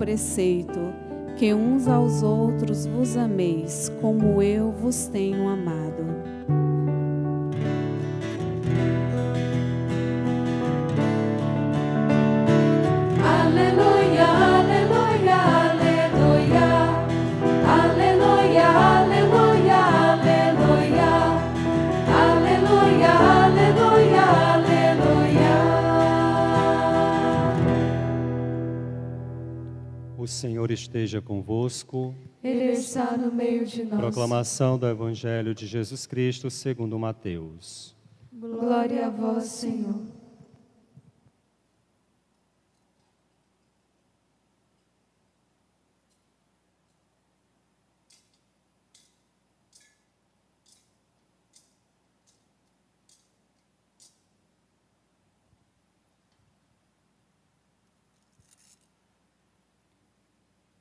preceito, que uns aos outros vos ameis, como eu vos tenho amado. Aleluia, aleluia, aleluia. Aleluia, aleluia, aleluia. Aleluia, aleluia, aleluia. O Senhor esteja convosco. Ele está no meio de nós. Proclamação do Evangelho de Jesus Cristo segundo Mateus. Glória a vós, Senhor.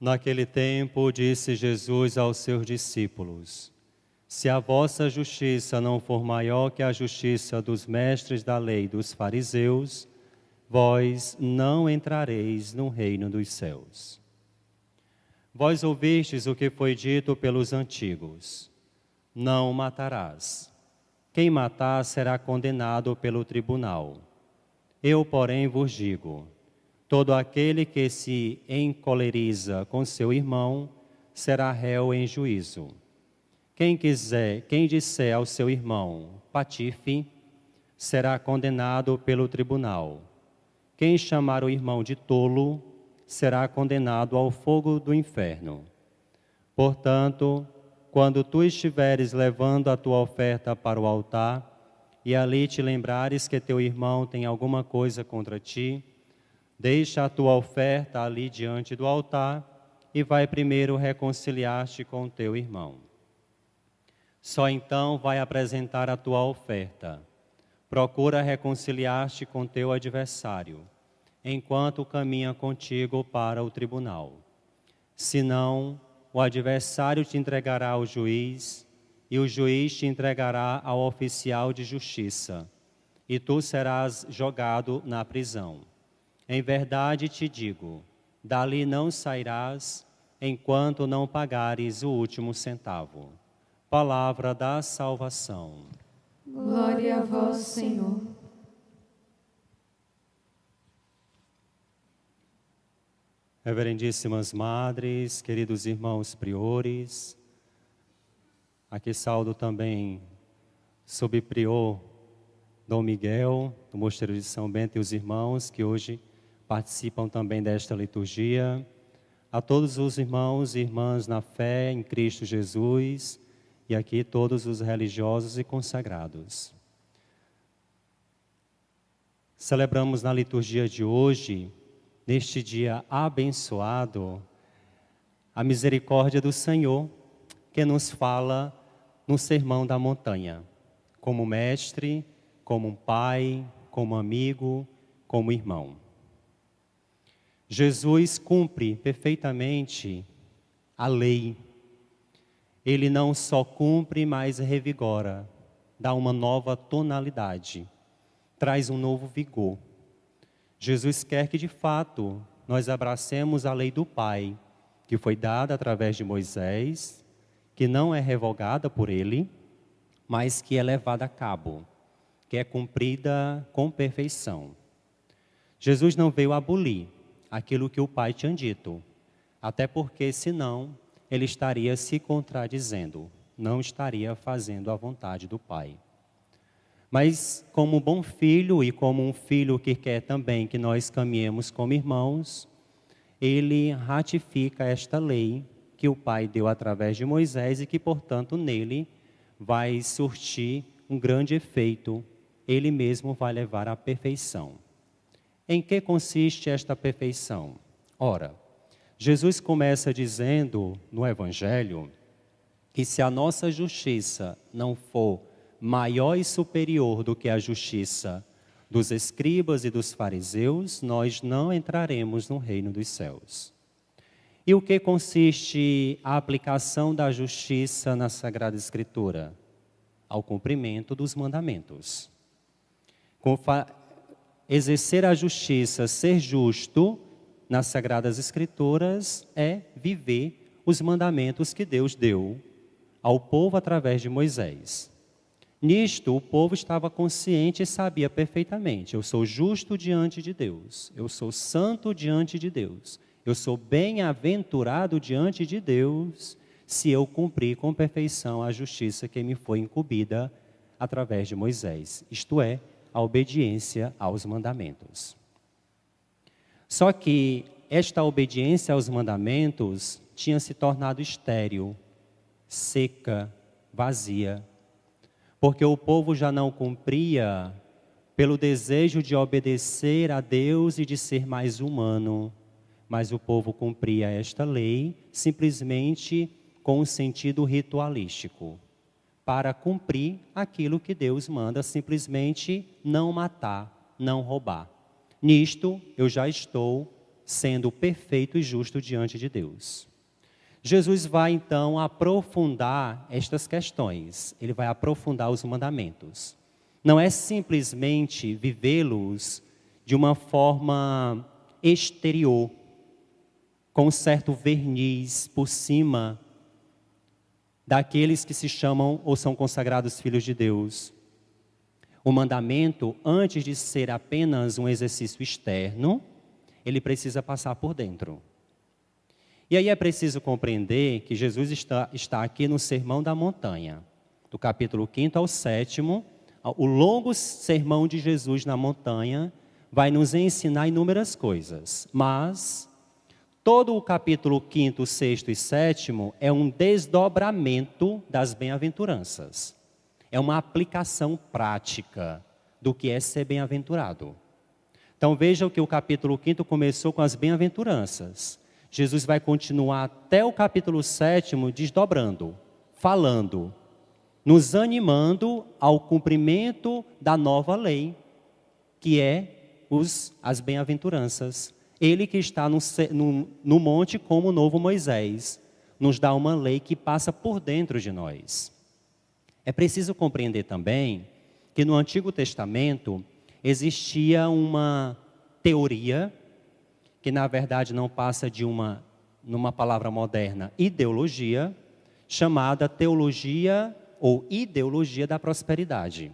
Naquele tempo, disse Jesus aos seus discípulos: Se a vossa justiça não for maior que a justiça dos mestres da lei dos fariseus, vós não entrareis no reino dos céus. Vós ouvistes o que foi dito pelos antigos: Não matarás. Quem matar será condenado pelo tribunal. Eu, porém, vos digo: todo aquele que se encoleriza com seu irmão será réu em juízo. Quem disser ao seu irmão, patife, será condenado pelo tribunal. Quem chamar o irmão de tolo, será condenado ao fogo do inferno. Portanto, quando tu estiveres levando a tua oferta para o altar, e ali te lembrares que teu irmão tem alguma coisa contra ti, deixa a tua oferta ali diante do altar e vai primeiro reconciliar-te com o teu irmão. Só então vai apresentar a tua oferta. Procura reconciliar-te com teu adversário, enquanto caminha contigo para o tribunal. Senão, o adversário te entregará ao juiz, e o juiz te entregará ao oficial de justiça, e tu serás jogado na prisão. Em verdade te digo, dali não sairás, enquanto não pagares o último centavo. Palavra da salvação. Glória a vós, Senhor. Reverendíssimas madres, queridos irmãos priores, aqui saúdo também subprior Dom Miguel, do Mosteiro de São Bento, e os irmãos que hoje participam também desta liturgia, a todos os irmãos e irmãs na fé em Cristo Jesus, e aqui todos os religiosos e consagrados. Celebramos na liturgia de hoje, neste dia abençoado, a misericórdia do Senhor, que nos fala no Sermão da Montanha, como mestre, como um pai, como amigo, como irmão. Jesus cumpre perfeitamente a lei. Ele não só cumpre, mas revigora, dá uma nova tonalidade, traz um novo vigor. Jesus quer que, de fato, nós abracemos a lei do Pai, que foi dada através de Moisés, que não é revogada por ele, mas que é levada a cabo, que é cumprida com perfeição. Jesus não veio abolir aquilo que o Pai tinha dito, até porque, senão, ele estaria se contradizendo, não estaria fazendo a vontade do Pai. Mas, como bom filho e como um filho que quer também que nós caminhemos como irmãos, ele ratifica esta lei que o Pai deu através de Moisés e que, portanto, nele vai surtir um grande efeito. Ele mesmo vai levar à perfeição. Em que consiste esta perfeição? Ora, Jesus começa dizendo no Evangelho que se a nossa justiça não for maior e superior do que a justiça dos escribas e dos fariseus, nós não entraremos no reino dos céus. E o que consiste a aplicação da justiça na Sagrada Escritura? Ao cumprimento dos mandamentos. Exercer a justiça, ser justo, nas Sagradas Escrituras é viver os mandamentos que Deus deu ao povo através de Moisés. Nisto, o povo estava consciente e sabia perfeitamente: eu sou justo diante de Deus, eu sou santo diante de Deus, eu sou bem-aventurado diante de Deus, se eu cumprir com perfeição a justiça que me foi incumbida através de Moisés, isto é, a obediência aos mandamentos. Só que esta obediência aos mandamentos tinha se tornado estéril, seca, vazia, porque o povo já não cumpria pelo desejo de obedecer a Deus e de ser mais humano, mas o povo cumpria esta lei simplesmente com um sentido ritualístico, para cumprir aquilo que Deus manda, simplesmente não matar, não roubar. Nisto eu já estou sendo perfeito e justo diante de Deus. Jesus vai então aprofundar estas questões, ele vai aprofundar os mandamentos. Não é simplesmente vivê-los de uma forma exterior, com um certo verniz por cima daqueles que se chamam ou são consagrados filhos de Deus. O mandamento, antes de ser apenas um exercício externo, ele precisa passar por dentro. E aí é preciso compreender que Jesus está aqui no Sermão da Montanha, do capítulo 5º ao 7º, o longo sermão de Jesus na montanha vai nos ensinar inúmeras coisas, mas todo o capítulo 5º, 6º e 7º é um desdobramento das bem-aventuranças. É uma aplicação prática do que é ser bem-aventurado. Então vejam que o capítulo 5º começou com as bem-aventuranças. Jesus vai continuar até o capítulo 7º desdobrando, falando, nos animando ao cumprimento da nova lei, que é as bem-aventuranças. Ele que está no monte como o novo Moisés, nos dá uma lei que passa por dentro de nós. É preciso compreender também que no Antigo Testamento existia uma teoria, que na verdade não passa de numa palavra moderna, ideologia, chamada teologia ou ideologia da prosperidade.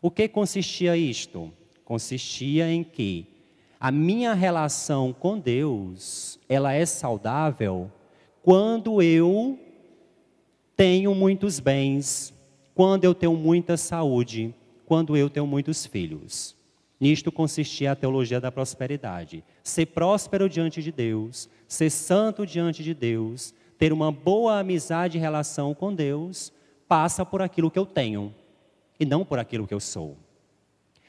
O que consistia isto? Consistia em que a minha relação com Deus, ela é saudável quando eu tenho muitos bens, quando eu tenho muita saúde, quando eu tenho muitos filhos. Nisto consistia a teologia da prosperidade. Ser próspero diante de Deus, ser santo diante de Deus, ter uma boa amizade e relação com Deus, passa por aquilo que eu tenho e não por aquilo que eu sou.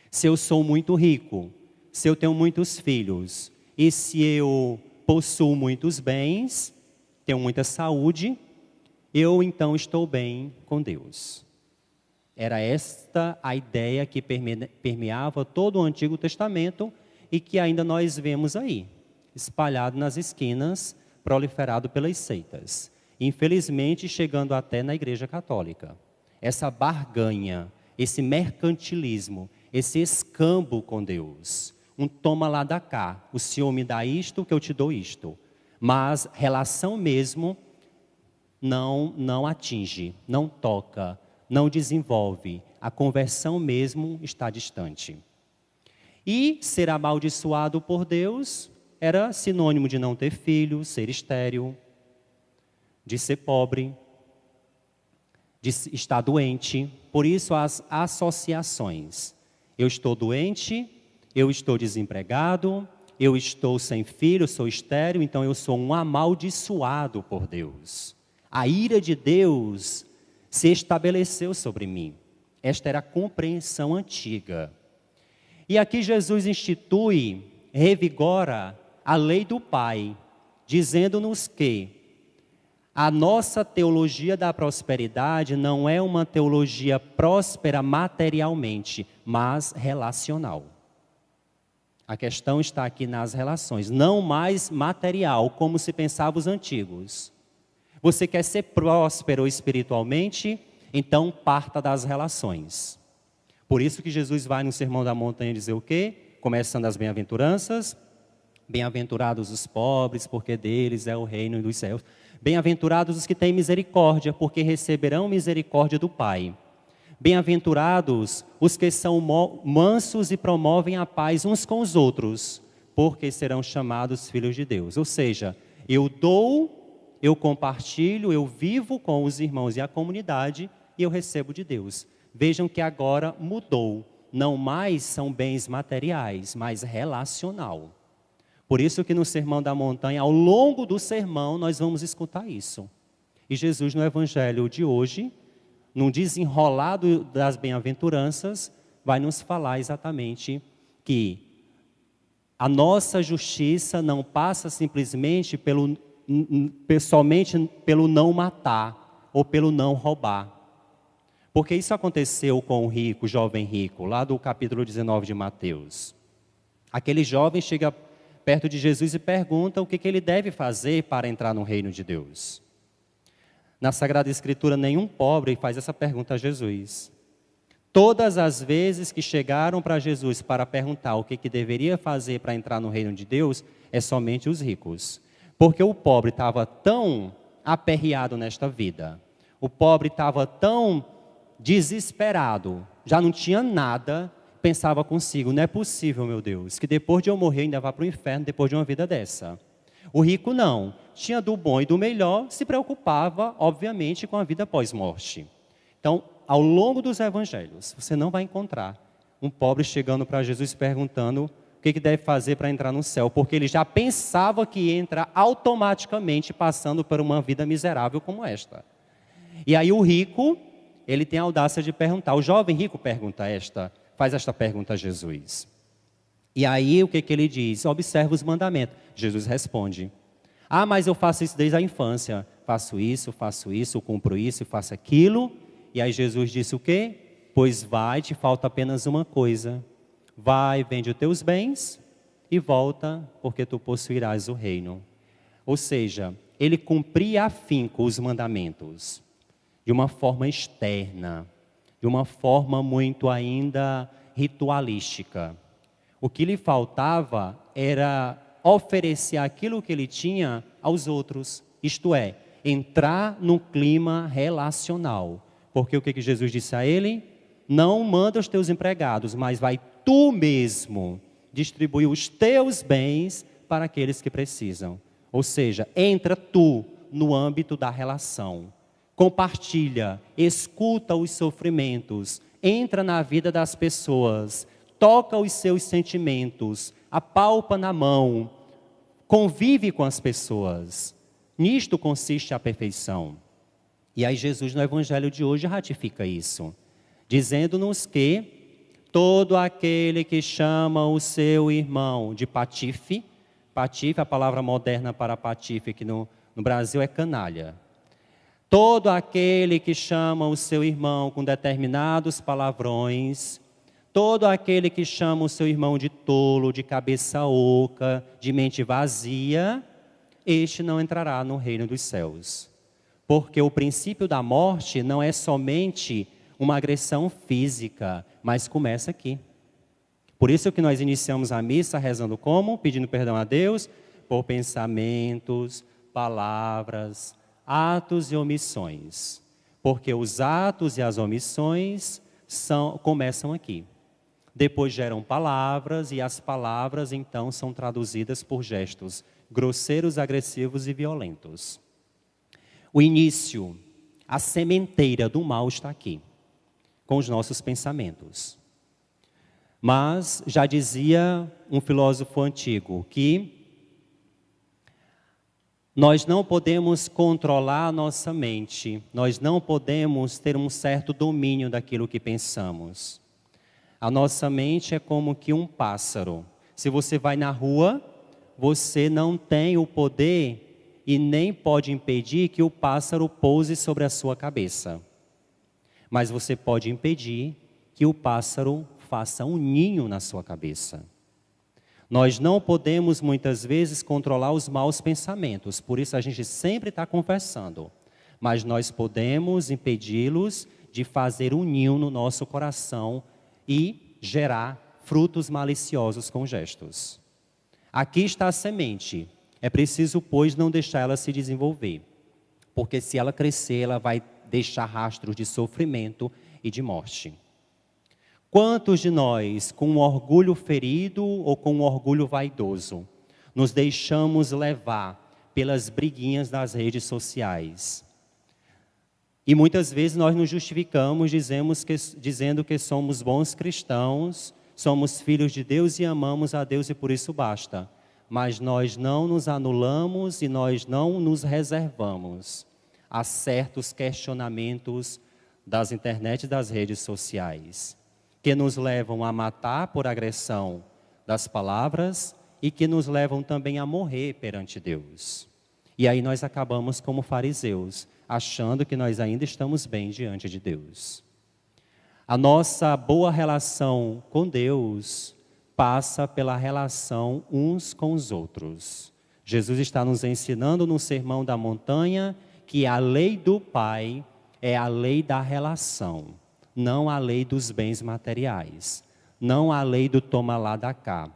Se eu sou muito rico, se eu tenho muitos filhos e se eu possuo muitos bens, tenho muita saúde, eu então estou bem com Deus. Era esta a ideia que permeava todo o Antigo Testamento e que ainda nós vemos aí, espalhado nas esquinas, proliferado pelas seitas. Infelizmente, chegando até na Igreja Católica. Essa barganha, esse mercantilismo, esse escambo com Deus. Um toma lá da cá, o Senhor me dá isto, que eu te dou isto. Mas relação mesmo não atinge, não toca, não desenvolve. A conversão mesmo está distante. E ser amaldiçoado por Deus era sinônimo de não ter filho, ser estéril, de ser pobre, de estar doente. Por isso as associações. Eu estou doente, eu estou desempregado, eu estou sem filho, sou estéril, então eu sou um amaldiçoado por Deus. A ira de Deus se estabeleceu sobre mim. Esta era a compreensão antiga. E aqui Jesus institui, revigora a lei do Pai, dizendo-nos que a nossa teologia da prosperidade não é uma teologia próspera materialmente, mas relacional. A questão está aqui nas relações, não mais material, como se pensavam os antigos. Você quer ser próspero espiritualmente? Então parta das relações. Por isso que Jesus vai no Sermão da Montanha dizer o quê? Começando as bem-aventuranças. Bem-aventurados os pobres, porque deles é o reino dos céus. Bem-aventurados os que têm misericórdia, porque receberão misericórdia do Pai. Bem-aventurados os que são mansos e promovem a paz uns com os outros, porque serão chamados filhos de Deus. Ou seja, eu dou, eu compartilho, eu vivo com os irmãos e a comunidade e eu recebo de Deus. Vejam que agora mudou. Não mais são bens materiais, mas relacional. Por isso que no Sermão da Montanha, ao longo do sermão, nós vamos escutar isso. E Jesus, no Evangelho de hoje, num desenrolado das bem-aventuranças, vai nos falar exatamente que a nossa justiça não passa simplesmente somente pelo não matar ou pelo não roubar. Porque isso aconteceu com o jovem rico, lá do capítulo 19 de Mateus. Aquele jovem chega perto de Jesus e pergunta o que ele deve fazer para entrar no reino de Deus. Na Sagrada Escritura, nenhum pobre faz essa pergunta a Jesus. Todas as vezes que chegaram para Jesus para perguntar o que deveria fazer para entrar no reino de Deus, é somente os ricos. Porque o pobre estava tão aperreado nesta vida, o pobre estava tão desesperado, já não tinha nada, pensava consigo, não é possível, meu Deus, que depois de eu morrer ainda vá para o inferno depois de uma vida dessa. O rico não, tinha do bom e do melhor, se preocupava, obviamente, com a vida pós-morte. Então, ao longo dos evangelhos, você não vai encontrar um pobre chegando para Jesus perguntando o que deve fazer para entrar no céu, porque ele já pensava que ia entrar automaticamente passando por uma vida miserável como esta. E aí o rico, ele tem a audácia de perguntar, o jovem rico faz esta pergunta a Jesus. E aí o que ele diz? Observa os mandamentos. Jesus responde, mas eu faço isso desde a infância, faço isso, cumpro isso, faço aquilo. E aí Jesus disse o quê? Pois vai, te falta apenas uma coisa. Vai, vende os teus bens e volta, porque tu possuirás o reino. Ou seja, ele cumpria afinco os mandamentos de uma forma externa, de uma forma muito ainda ritualística. O que lhe faltava era oferecer aquilo que ele tinha aos outros, isto é, entrar no clima relacional. Porque o que Jesus disse a ele? Não manda os teus empregados, mas vai tu mesmo distribuir os teus bens para aqueles que precisam. Ou seja, entra tu no âmbito da relação. Compartilha, escuta os sofrimentos, entra na vida das pessoas, toca os seus sentimentos, apalpa na mão, convive com as pessoas. Nisto consiste a perfeição. E aí Jesus no Evangelho de hoje ratifica isso, dizendo-nos que todo aquele que chama o seu irmão de patife, a palavra moderna para patife aqui no Brasil é canalha. Todo aquele que chama o seu irmão com determinados palavrões, todo aquele que chama o seu irmão de tolo, de cabeça oca, de mente vazia, este não entrará no reino dos céus. Porque o princípio da morte não é somente uma agressão física, mas começa aqui. Por isso que nós iniciamos a missa rezando como? Pedindo perdão a Deus por pensamentos, palavras, atos e omissões. Porque os atos e as omissões começam aqui. Depois geram palavras e as palavras então são traduzidas por gestos grosseiros, agressivos e violentos. O início, a sementeira do mal está aqui, com os nossos pensamentos. Mas já dizia um filósofo antigo que nós não podemos controlar a nossa mente, nós não podemos ter um certo domínio daquilo que pensamos. A nossa mente é como que um pássaro. Se você vai na rua, você não tem o poder e nem pode impedir que o pássaro pouse sobre a sua cabeça. Mas você pode impedir que o pássaro faça um ninho na sua cabeça. Nós não podemos, muitas vezes, controlar os maus pensamentos, por isso a gente sempre está confessando. Mas nós podemos impedi-los de fazer um ninho no nosso coração e gerar frutos maliciosos com gestos. Aqui está a semente. É preciso, pois, não deixar ela se desenvolver. Porque se ela crescer, ela vai deixar rastros de sofrimento e de morte. Quantos de nós, com um orgulho ferido ou com um orgulho vaidoso, nos deixamos levar pelas briguinhas das redes sociais? E muitas vezes nós nos justificamos, dizendo que somos bons cristãos, somos filhos de Deus e amamos a Deus e por isso basta. Mas nós não nos anulamos e nós não nos reservamos a certos questionamentos das internet e das redes sociais, que nos levam a matar por agressão das palavras e que nos levam também a morrer perante Deus. E aí nós acabamos como fariseus, achando que nós ainda estamos bem diante de Deus. A nossa boa relação com Deus passa pela relação uns com os outros. Jesus está nos ensinando no Sermão da Montanha que a lei do Pai é a lei da relação, não a lei dos bens materiais, não a lei do toma lá da cá,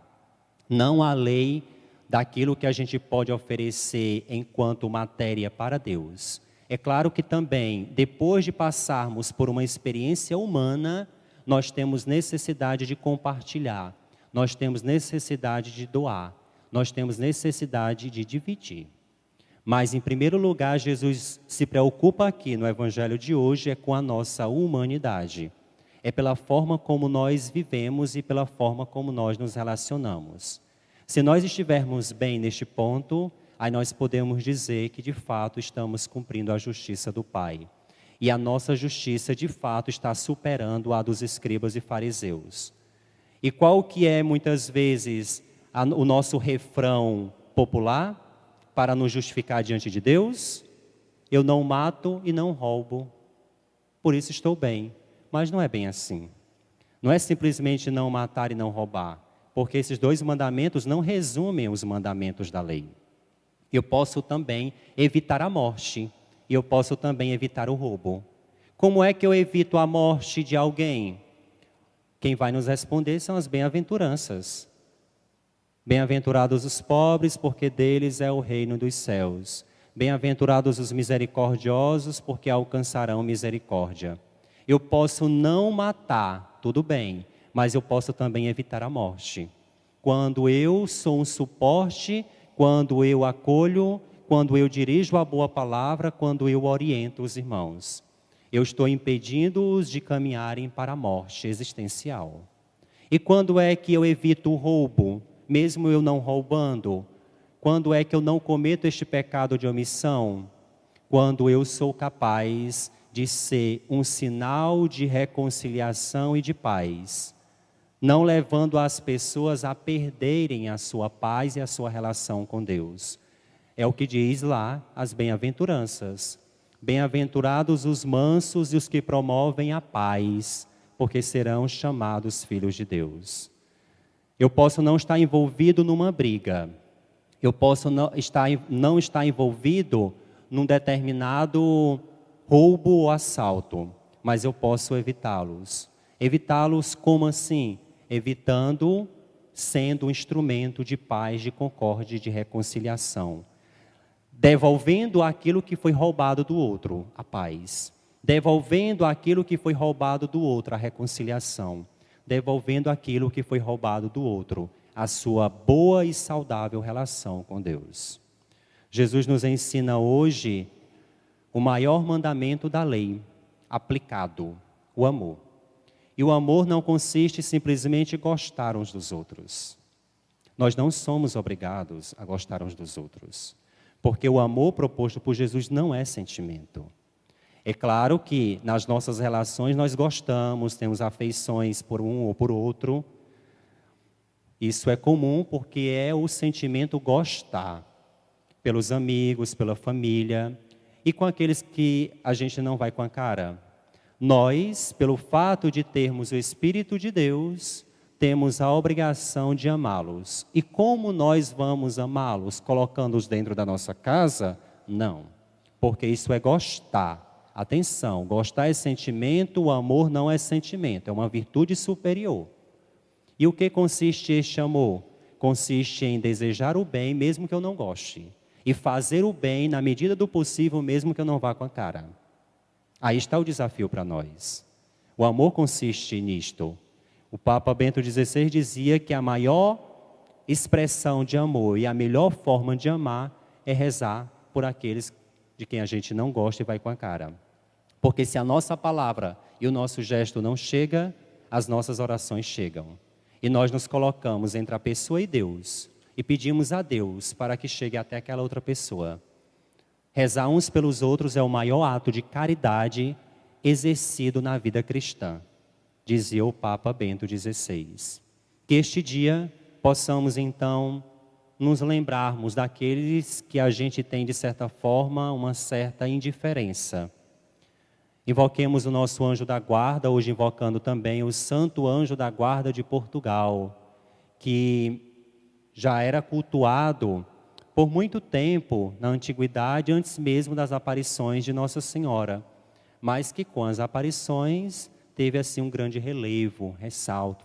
não a lei daquilo que a gente pode oferecer enquanto matéria para Deus. É claro que também, depois de passarmos por uma experiência humana, nós temos necessidade de compartilhar, nós temos necessidade de doar, nós temos necessidade de dividir. Mas, em primeiro lugar, Jesus se preocupa aqui no Evangelho de hoje é com a nossa humanidade. É pela forma como nós vivemos e pela forma como nós nos relacionamos. Se nós estivermos bem neste ponto, aí nós podemos dizer que, de fato, estamos cumprindo a justiça do Pai. E a nossa justiça, de fato, está superando a dos escribas e fariseus. E qual que é, muitas vezes, o nosso refrão popular para nos justificar diante de Deus? Eu não mato e não roubo, por isso estou bem. Mas não é bem assim. Não é simplesmente não matar e não roubar, porque esses dois mandamentos não resumem os mandamentos da lei. Eu posso também evitar a morte e eu posso também evitar o roubo. Como é que eu evito a morte de alguém? Quem vai nos responder são as bem-aventuranças. Bem-aventurados os pobres, porque deles é o reino dos céus. Bem-aventurados os misericordiosos, porque alcançarão misericórdia. Eu posso não matar, tudo bem, mas eu posso também evitar a morte. Quando eu sou um suporte, quando eu acolho, quando eu dirijo a boa palavra, quando eu oriento os irmãos, eu estou impedindo-os de caminharem para a morte existencial. E quando é que eu evito o roubo? Mesmo eu não roubando, quando é que eu não cometo este pecado de omissão? Quando eu sou capaz de ser um sinal de reconciliação e de paz, não levando as pessoas a perderem a sua paz e a sua relação com Deus. É o que diz lá as bem-aventuranças. Bem-aventurados os mansos e os que promovem a paz, porque serão chamados filhos de Deus. Eu posso não estar envolvido numa briga. Eu posso não estar envolvido num determinado roubo ou assalto. Mas eu posso evitá-los. Evitá-los como assim? Evitando, sendo um instrumento de paz, de concórdia e de reconciliação. Devolvendo aquilo que foi roubado do outro, a paz. Devolvendo aquilo que foi roubado do outro, a reconciliação. Devolvendo aquilo que foi roubado do outro, a sua boa e saudável relação com Deus. Jesus nos ensina hoje o maior mandamento da lei, aplicado, o amor. E o amor não consiste simplesmente em gostar uns dos outros. Nós não somos obrigados a gostar uns dos outros, porque o amor proposto por Jesus não é sentimento. É claro que nas nossas relações nós gostamos, temos afeições por um ou por outro. Isso é comum porque é o sentimento gostar pelos amigos, pela família e com aqueles que a gente não vai com a cara. Nós, pelo fato de termos o Espírito de Deus, temos a obrigação de amá-los. E como nós vamos amá-los? Colocando-os dentro da nossa casa? Não, porque isso é gostar. Atenção, gostar é sentimento, o amor não é sentimento, é uma virtude superior. E o que consiste este amor? consiste em desejar o bem mesmo que eu não goste. E fazer o bem na medida do possível mesmo que eu não vá com a cara. Aí está o desafio para nós. O amor consiste nisto. O Papa Bento XVI dizia que a maior expressão de amor e a melhor forma de amar é rezar por aqueles de quem a gente não gosta e vai com a cara. Porque se a nossa palavra e o nosso gesto não chega, as nossas orações chegam. E nós nos colocamos entre a pessoa e Deus e pedimos a Deus para que chegue até aquela outra pessoa. Rezar uns pelos outros é o maior ato de caridade exercido na vida cristã, dizia o Papa Bento XVI. Que este dia possamos então nos lembrarmos daqueles que a gente tem de certa forma uma certa indiferença. Invoquemos o nosso anjo da guarda, hoje invocando também o Santo Anjo da Guarda de Portugal, que já era cultuado por muito tempo na antiguidade, antes mesmo das aparições de Nossa Senhora, mas que com as aparições teve assim um grande relevo,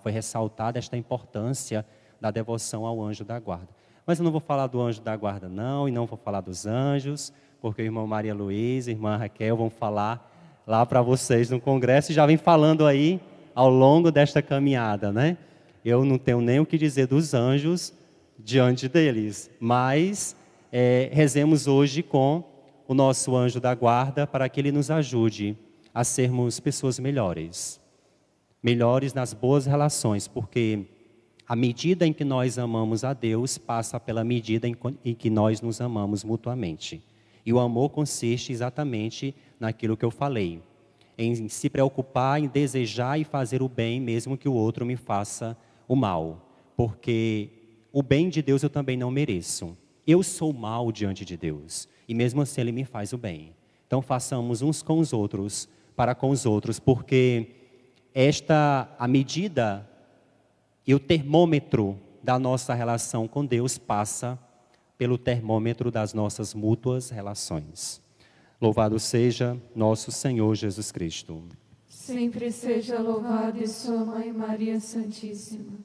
foi ressaltada esta importância da devoção ao anjo da guarda. Mas eu não vou falar do anjo da guarda não, e não vou falar dos anjos, porque o irmão Maria Luísa e a irmã Raquel vão falar lá para vocês no congresso e já vem falando aí ao longo desta caminhada, né? Eu não tenho nem o que dizer dos anjos diante deles, mas rezemos hoje com o nosso anjo da guarda para que ele nos ajude a sermos pessoas melhores nas boas relações, porque a medida em que nós amamos a Deus passa pela medida em que nós nos amamos mutuamente. E o amor consiste exatamente naquilo que eu falei, em se preocupar, em desejar e fazer o bem, mesmo que o outro me faça o mal, porque o bem de Deus eu também não mereço. Eu sou mal diante de Deus, e mesmo assim Ele me faz o bem. Então façamos uns com os outros, para com os outros, porque a medida e o termômetro da nossa relação com Deus passa pelo termômetro das nossas mútuas relações. Louvado seja nosso Senhor Jesus Cristo. Sempre seja louvado e sua Mãe Maria Santíssima.